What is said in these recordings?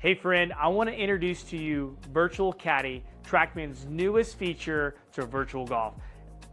Hey friend, I want to introduce to you Virtual Caddy, TrackMan's newest feature to virtual golf.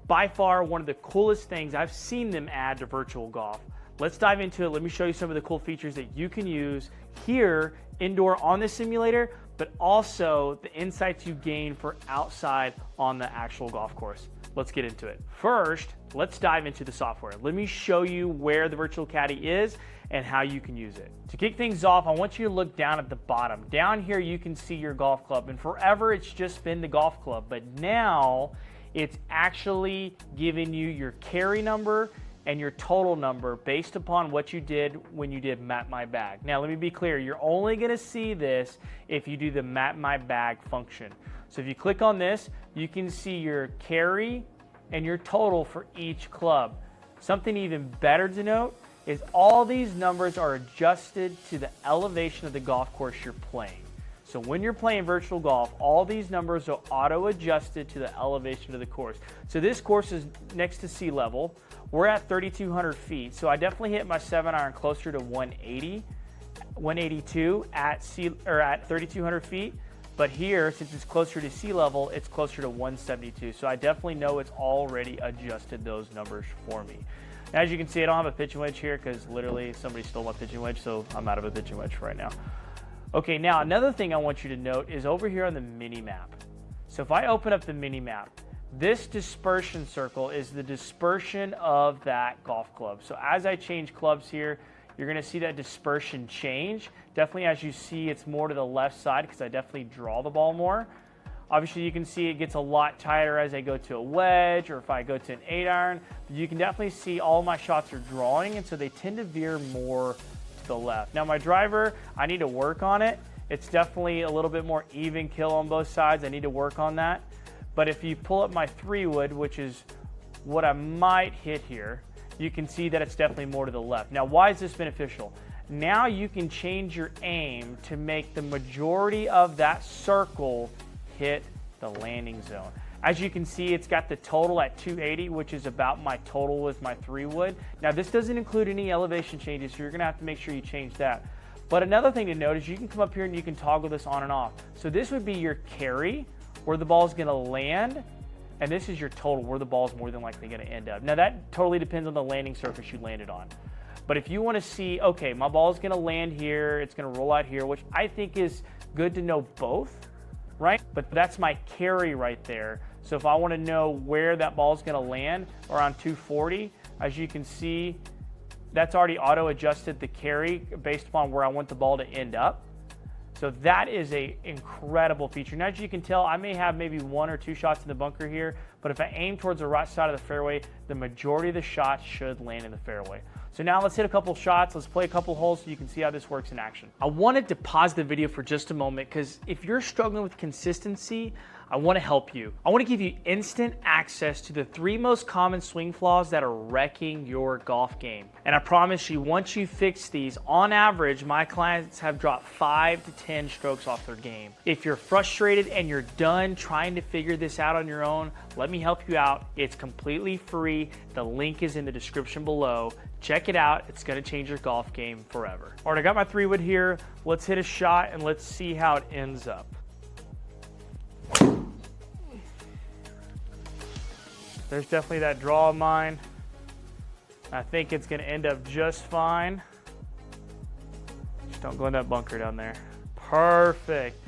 By far one of the coolest things I've seen them add to virtual golf. Let's dive into it. Let me show you some of the cool features that you can use here indoor on the simulator, but also the insights you gain for outside on the actual golf course. Let's get into it. First, let's dive into the software. Let me show you where the Virtual Caddy is and how you can use it. To kick things off, I want you to look down at the bottom. Down here you can see your golf club, and forever it's just been the golf club, but now it's actually giving you your carry number and your total number based upon what you did when you did Map My Bag. Now let me be clear, you're only gonna see this if you do the Map My Bag function. So if you click on this, you can see your carry and your total for each club. Something even better to note is all these numbers are adjusted to the elevation of the golf course you're playing. So when you're playing virtual golf, all these numbers are auto-adjusted to the elevation of the course. So this course is next to sea level. We're at 3,200 feet, so I definitely hit my 7-iron closer to 180, 182 at 3,200 feet. But here, since it's closer to sea level, it's closer to 172. So I definitely know it's already adjusted those numbers for me. As you can see, I don't have a pitching wedge here because literally somebody stole my pitching wedge, so I'm out of a pitching wedge right now. Okay, now another thing I want you to note is over here on the mini map. So if I open up the mini map, this dispersion circle is the dispersion of that golf club. So as I change clubs here, you're gonna see that dispersion change. Definitely as you see, it's more to the left side because I definitely draw the ball more. Obviously you can see it gets a lot tighter as I go to a wedge or if I go to an 8-iron. You can definitely see all my shots are drawing, and so they tend to veer more to the left. Now my driver, I need to work on it. It's definitely a little bit more even kill on both sides. I need to work on that. But if you pull up my 3-wood, which is what I might hit here, you can see that it's definitely more to the left. Now why is this beneficial? Now you can change your aim to make the majority of that circle hit the landing zone. As you can see, it's got the total at 280, which is about my total with my 3-wood. Now this doesn't include any elevation changes, so you're gonna have to make sure you change that. But another thing to note is you can come up here and you can toggle this on and off. So this would be your carry, where the ball is gonna land, and this is your total, where the ball is more than likely gonna end up. Now that totally depends on the landing surface you landed on. But if you wanna see, okay, my ball is gonna land here, it's gonna roll out here, which I think is good to know both, right? But that's my carry right there. So if I want to know where that ball is going to land around 240, as you can see, that's already auto adjusted the carry based upon where I want the ball to end up. So that is an incredible feature. Now as you can tell, I may have maybe 1 or 2 shots in the bunker here, but if I aim towards the right side of the fairway, the majority of the shots should land in the fairway. So now let's hit a couple shots, let's play a couple holes so you can see how this works in action. I wanted to pause the video for just a moment because if you're struggling with consistency, I want to help you. I want to give you instant access to the 3 most common swing flaws that are wrecking your golf game. And I promise you, once you fix these, on average, my clients have dropped 5 to 10 strokes off their game. If you're frustrated and you're done trying to figure this out on your own, let me help you out. It's completely free. The link is in the description below. Check it out. It's going to change your golf game forever. All right, I got my 3-wood here. Let's hit a shot and let's see how it ends up. There's definitely that draw of mine. I think it's going to end up just fine. Just don't go in that bunker down there. Perfect.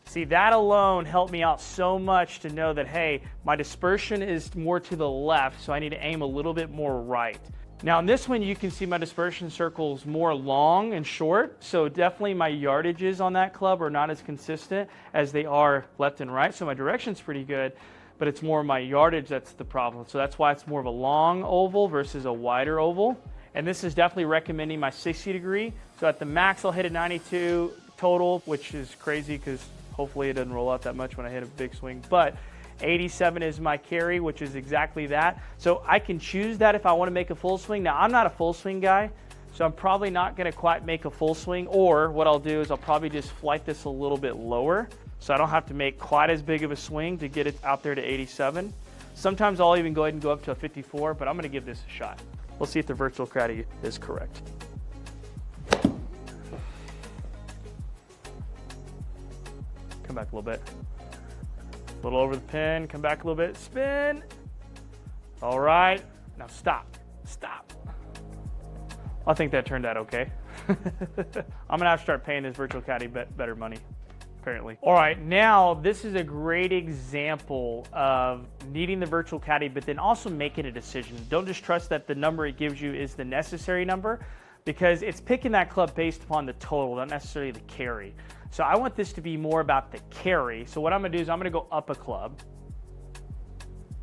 See, that alone helped me out so much to know that, hey, my dispersion is more to the left, so I need to aim a little bit more right. Now in this one, you can see my dispersion circles more long and short, so definitely my yardages on that club are not as consistent as they are left and right, so my direction's pretty good, but it's more my yardage that's the problem. So that's why it's more of a long oval versus a wider oval. And this is definitely recommending my 60 degree. So at the max, I'll hit a 92 total, which is crazy because hopefully it doesn't roll out that much when I hit a big swing. But 87 is my carry, which is exactly that. So I can choose that if I want to make a full swing. Now I'm not a full swing guy, so I'm probably not going to quite make a full swing, or what I'll do is I'll probably just flight this a little bit lower so I don't have to make quite as big of a swing to get it out there to 87. Sometimes I'll even go ahead and go up to a 54, but I'm going to give this a shot. We'll see if the Virtual Caddy is correct. come back a little bit. A little over the pin, come back a little bit, spin. All right, now stop. I think that turned out okay. I'm gonna have to start paying this Virtual Caddy better money, apparently. All right, now this is a great example of needing the Virtual Caddy, but then also making a decision. Don't just trust that the number it gives you is the necessary number, because it's picking that club based upon the total, not necessarily the carry. So I want this to be more about the carry. So what I'm gonna do is I'm gonna go up a club.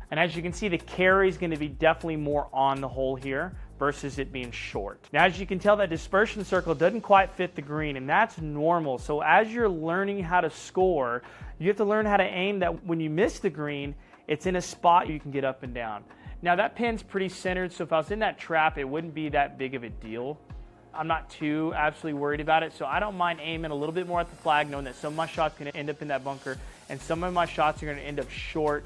And as you can see, the carry is gonna be definitely more on the hole here versus it being short. Now, as you can tell, that dispersion circle doesn't quite fit the green, and that's normal. So as you're learning how to score, you have to learn how to aim that when you miss the green, it's in a spot you can get up and down. Now that pin's pretty centered, so if I was in that trap, it wouldn't be that big of a deal. I'm not too absolutely worried about it, so I don't mind aiming a little bit more at the flag, knowing that some of my shots are gonna end up in that bunker, and some of my shots are gonna end up short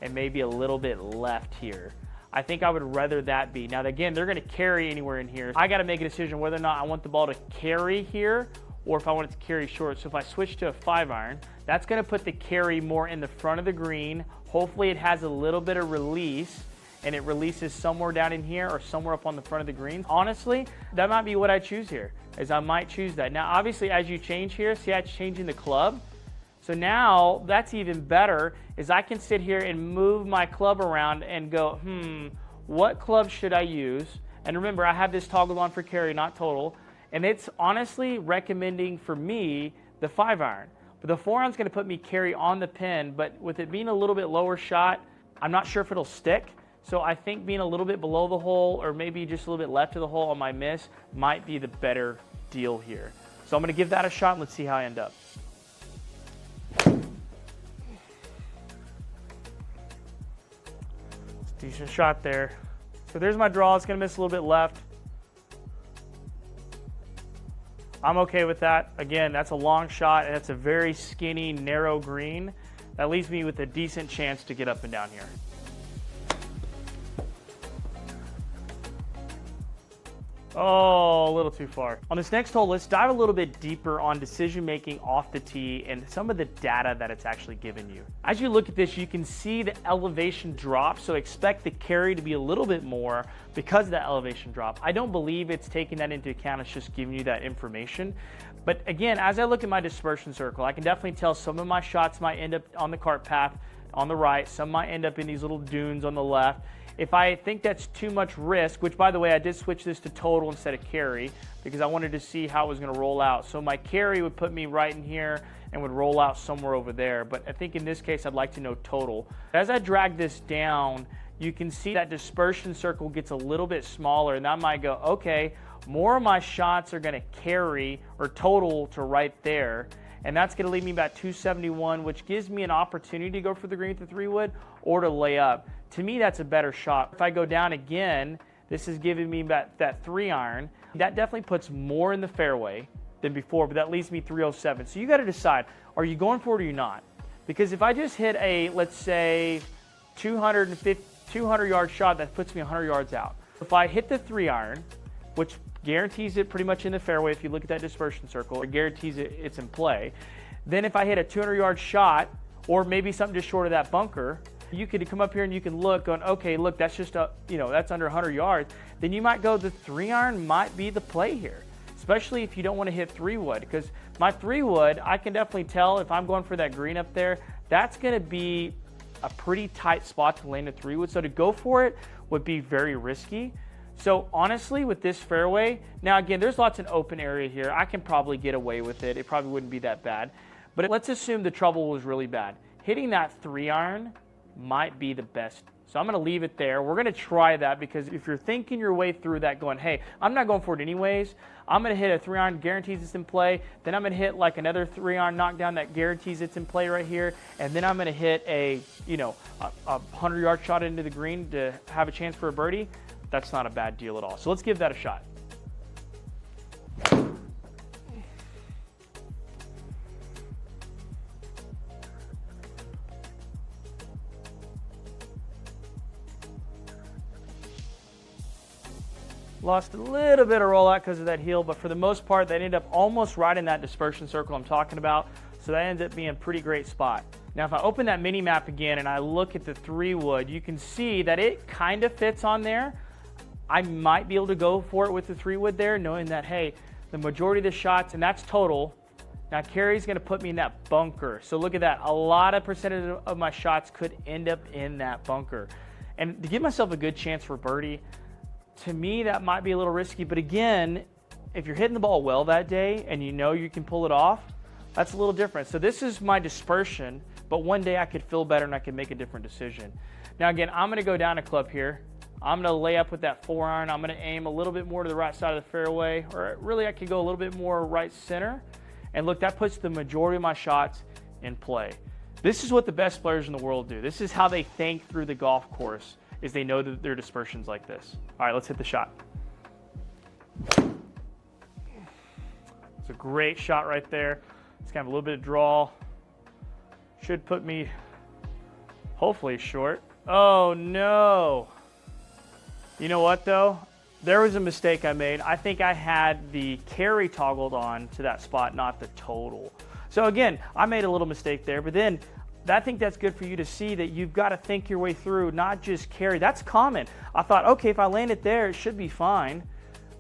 and maybe a little bit left here. I think I would rather that be. Now again, they're gonna carry anywhere in here. I gotta make a decision whether or not I want the ball to carry here or if I want it to carry short. So if I switch to a 5-iron, that's gonna put the carry more in the front of the green. Hopefully it has a little bit of release and it releases somewhere down in here or somewhere up on the front of the green. Honestly, that might be what I choose here, is I might choose that. Now obviously as you change here, see how it's changing the club? So now that's even better, is I can sit here and move my club around and go, what club should I use? And remember, I have this toggled on for carry, not total. And it's honestly recommending for me the 5-iron. But the 4-iron's gonna put me carry on the pin, but with it being a little bit lower shot, I'm not sure if it'll stick. So I think being a little bit below the hole or maybe just a little bit left of the hole on my miss might be the better deal here. So I'm gonna give that a shot and let's see how I end up. Decent shot there. So there's my draw. It's gonna miss a little bit left. I'm okay with that. Again, that's a long shot and it's a very skinny, narrow green. That leaves me with a decent chance to get up and down here. Oh, a little too far. On this next hole, let's dive a little bit deeper on decision making off the tee and some of the data that it's actually given you. As you look at this, you can see the elevation drop, so expect the carry to be a little bit more because of that elevation drop. I don't believe it's taking that into account, it's just giving you that information. But again, as I look at my dispersion circle, I can definitely tell some of my shots might end up on the cart path on the right, some might end up in these little dunes on the left. If I think that's too much risk, which by the way, I did switch this to total instead of carry because I wanted to see how it was gonna roll out. So my carry would put me right in here and would roll out somewhere over there. But I think in this case, I'd like to know total. As I drag this down, you can see that dispersion circle gets a little bit smaller and that might go, okay, more of my shots are gonna carry or total to right there. And that's gonna leave me about 271, which gives me an opportunity to go for the green with the 3-wood or to lay up. To me, that's a better shot. If I go down again, this is giving me about that 3-iron. That definitely puts more in the fairway than before, but that leaves me 307. So you gotta decide, are you going for it or you're not? Because if I just hit a, let's say, 200-yard shot, that puts me 100 yards out. If I hit the 3-iron, which guarantees it pretty much in the fairway, if you look at that dispersion circle, it guarantees it's in play. Then if I hit a 200-yard shot, or maybe something just short of that bunker, you could come up here and you can look going, okay, look, that's just that's under 100 yards. Then you might go, the 3-iron might be the play here, especially if you don't want to hit 3-wood, because my 3-wood, I can definitely tell if I'm going for that green up there, that's going to be a pretty tight spot to land a 3-wood. So to go for it would be very risky. So honestly, with this fairway, now again, there's lots of open area here. I can probably get away with it. It probably wouldn't be that bad. But let's assume the trouble was really bad. Hitting that 3-iron might be the best. So I'm gonna leave it there. We're gonna try that because if you're thinking your way through that going, hey, I'm not going for it anyways, I'm gonna hit a 3-iron, guarantees it's in play, then I'm gonna hit like another 3-iron knockdown that guarantees it's in play right here, and then I'm gonna hit a 100-yard shot into the green to have a chance for a birdie, that's not a bad deal at all. So let's give that a shot. Lost a little bit of rollout because of that heel, but for the most part, they ended up almost right in that dispersion circle I'm talking about. So that ends up being a pretty great spot. Now, if I open that mini map again and I look at the 3-wood, you can see that it kind of fits on there. I might be able to go for it with the 3-wood there, knowing that, hey, the majority of the shots, and that's total. Now, carry's going to put me in that bunker. So look at that. A lot of percentage of my shots could end up in that bunker. And to give myself a good chance for birdie, to me, that might be a little risky. But again, if you're hitting the ball well that day and you know you can pull it off, that's a little different. So this is my dispersion, but one day I could feel better and I could make a different decision. Now again, I'm gonna go down a club here. I'm gonna lay up with that 4-iron. I'm gonna aim a little bit more to the right side of the fairway, or really I could go a little bit more right center. And look, that puts the majority of my shots in play. This is what the best players in the world do. This is how they think through the golf course, is they know that their dispersion's like this. All right, let's hit the shot. It's a great shot right there. It's kind of a little bit of draw. Should put me, hopefully, short. Oh, no. You know what, though? There was a mistake I made. I think I had the carry toggled on to that spot, not the total. So, again, I made a little mistake there. But then I think that's good for you to see that you've got to think your way through, not just carry. That's common. I thought, okay, if I land it there, it should be fine.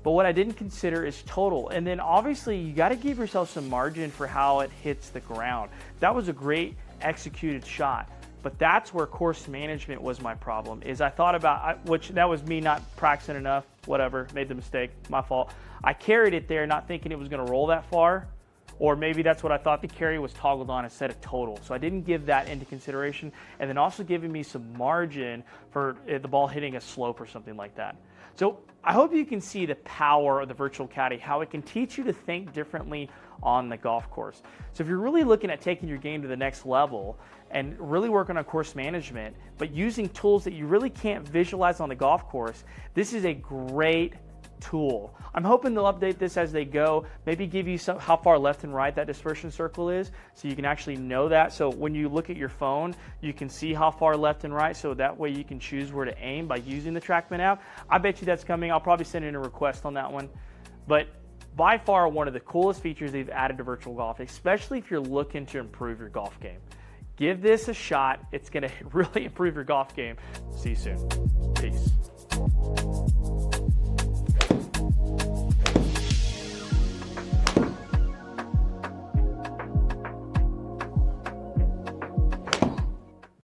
But what I didn't consider is total. And then obviously you got to give yourself some margin for how it hits the ground. That was a great executed shot. But that's where course management was my problem, is I thought about, which that was me not practicing enough, whatever, made the mistake, my fault. I carried it there not thinking it was gonna roll that far, or maybe that's what I thought the carry was toggled on instead of total. So I didn't give that into consideration, and then also giving me some margin for the ball hitting a slope or something like that. So I hope you can see the power of the Virtual Caddy, how it can teach you to think differently on the golf course. So if you're really looking at taking your game to the next level and really working on course management, but using tools that you really can't visualize on the golf course, this is a great tool. I'm hoping they'll update this as they go, maybe give you some how far left and right that dispersion circle is, so you can actually know that. So when you look at your phone, you can see how far left and right, so that way you can choose where to aim by using the TrackMan app. I bet you that's coming. I'll probably send in a request on that one. But by far one of the coolest features they've added to virtual golf, especially if you're looking to improve your golf game. Give this a shot. It's going to really improve your golf game. See you soon. Peace.